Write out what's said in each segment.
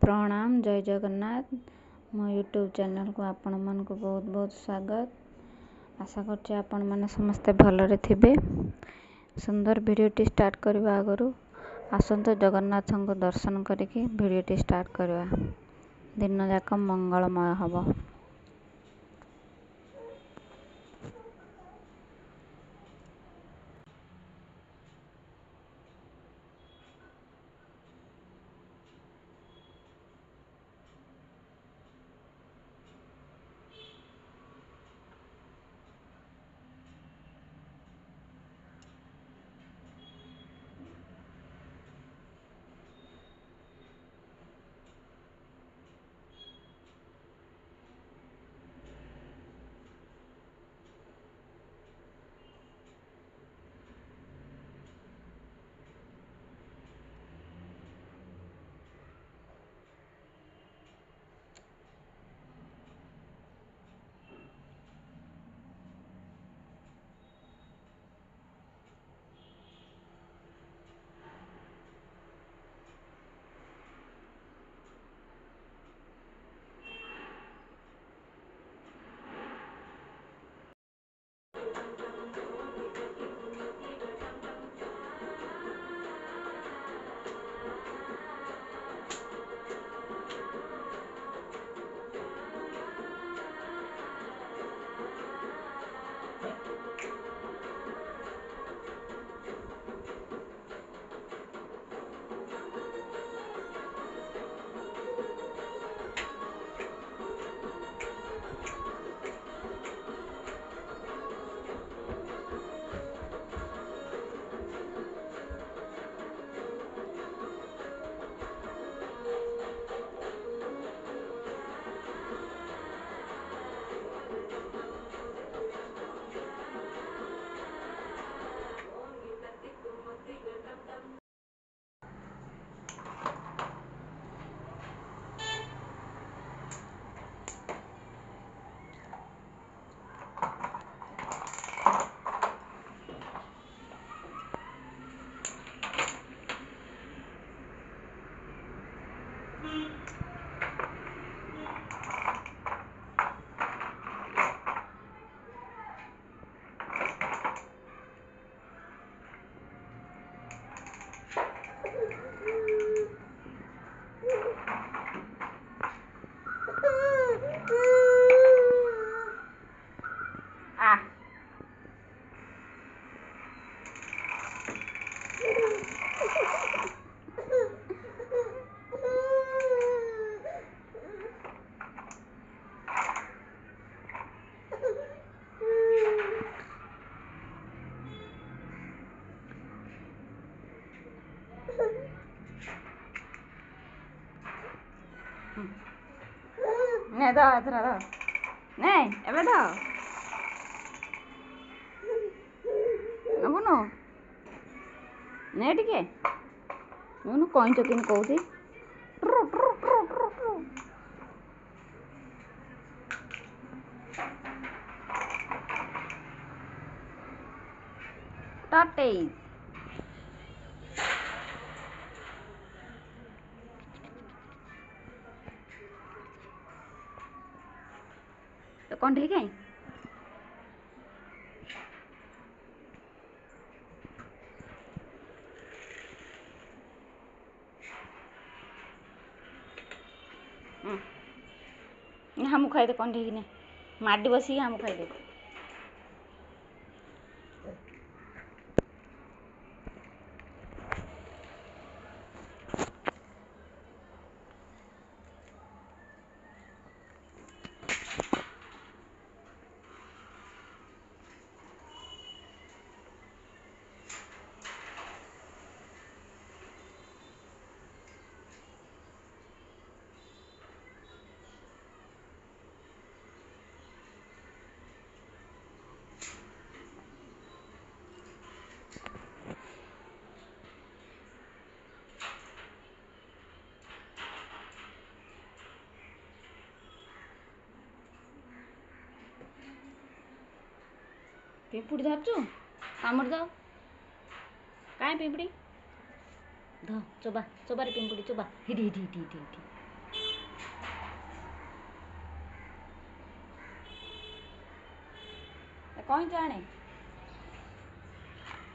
प्रणाम जय जगन्नाथ मो यूट्यूब चैनल को आपण मन को बहुत बहुत स्वागत। आशा करछि आपण माने समस्ते भलरे थिबे। सुंदर वीडियोटी स्टार्ट करबा आगरु आसंत जगन्नाथ को दर्शन करिके वीडियोटी स्टार्ट करबा। दिन जाक मंगलमय हबो। ने दा एथरा दा ने एबे दा नबुनो ने टिके नुनु कहीं तो किन कहूथी टाटे तो कौन ठीक है हम खाई दे कौन ठीक ने माडी बसी हम खाई दे पिंपुड़ी धरचु कामुड़ दाओ କାଇଁ ପିମ୍ପୁଡ଼ି ଧ ଚୋବା ଚୋବାରେ ପିମ୍ପୁଡ଼ି ଚୋବା ହିଡ଼ି ହିଡ଼ି ହିଡ଼ି ହିଡ଼ି ହିଡ଼ି କଇଁଚ ଆଣେ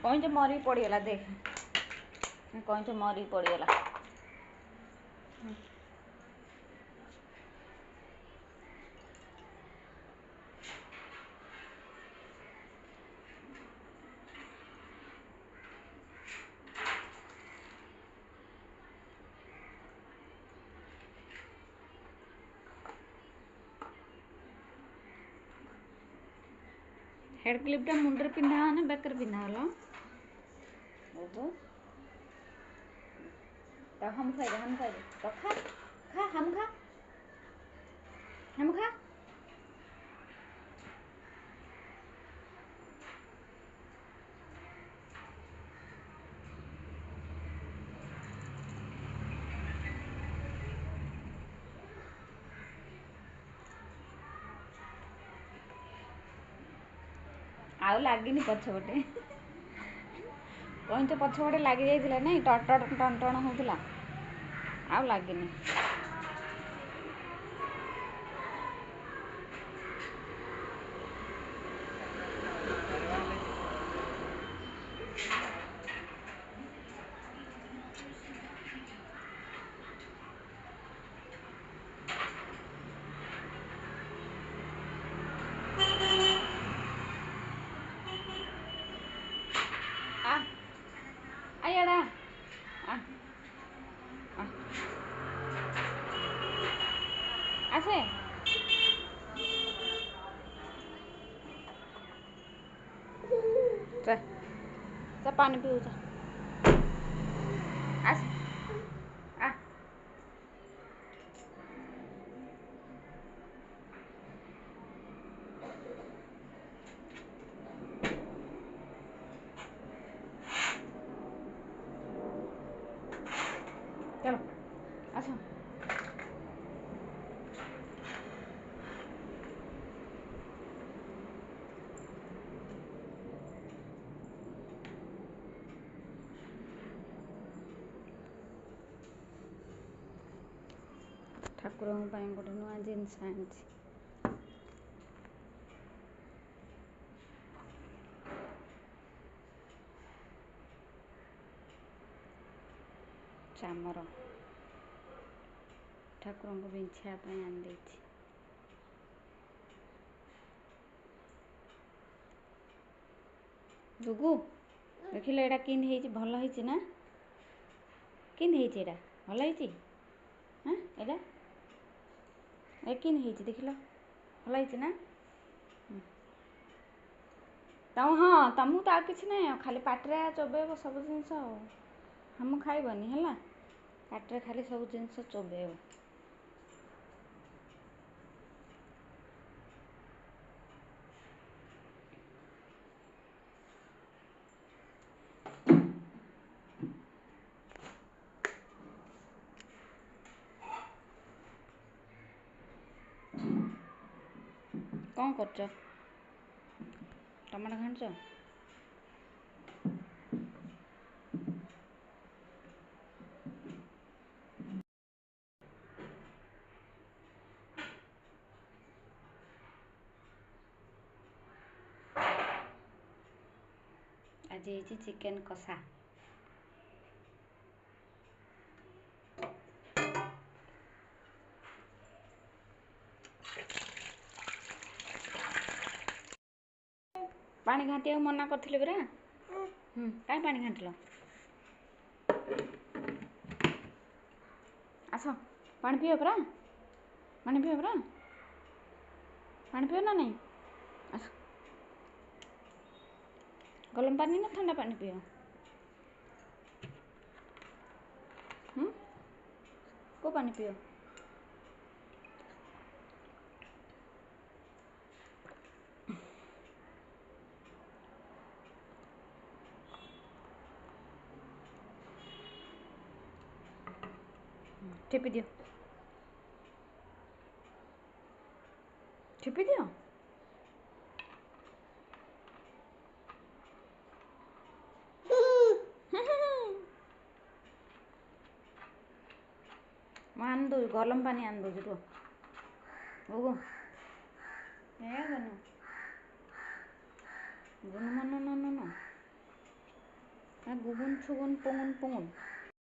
କଇଁଚ ମରିକି ପଡ଼ିଗଲା ଦେଖ କଇଁଚ ମରିକି ପଡ଼ିଗଲା हेड क्लिपटा मुंडरे पिंधा ना बेकर पिंधा हलो ओहो तो हम खाए तो खा खा हम खा आउ लागिनी पछपटे कहीं पछपटे लग जाइए नहीं टट टन टन होता आउ लागिनी आयड़ा आसे चा पानी पीऊ जा आसे आ चलो आसो ठाकुर गोटे नुआ जिनस आनी चामर ठाकुर को बिछापी आनी जुगु देखिल एटा कि भल है ना कि भल है हाँ एटा ए कि देखिल भल है ना तम हाँ तुमको तो आ कि ना खाली पाटे चोबेब सब जिनस हम खाइबनी है पाटे खाली सब जिनस चोबेब कौन कर टमाटो घाणुच आज ये चिकेन कषा पानी घाटी मना करी परा कहीं पानी घाटिल आस पानी पियो परा पानी पियो परा पानी पियो ना नहीं आस गरम पानी ना ठंडा पानी पियो को पानी पियो टिपी दियो टिपी दियो ମୁଁ ଆଣି ଦେଉଛି ଗରମ ପାଣି ଆଣି ଦେଉଛି ରୁହ ଗୁଗୁ ଏ ଗନୁ ଗୁନୁ ମନ ନ ନ ନ ଗୁଗୁନ ଛୁଗୁନ ପୁଙ୍ଗୁନ ପୁଙ୍ଗୁନ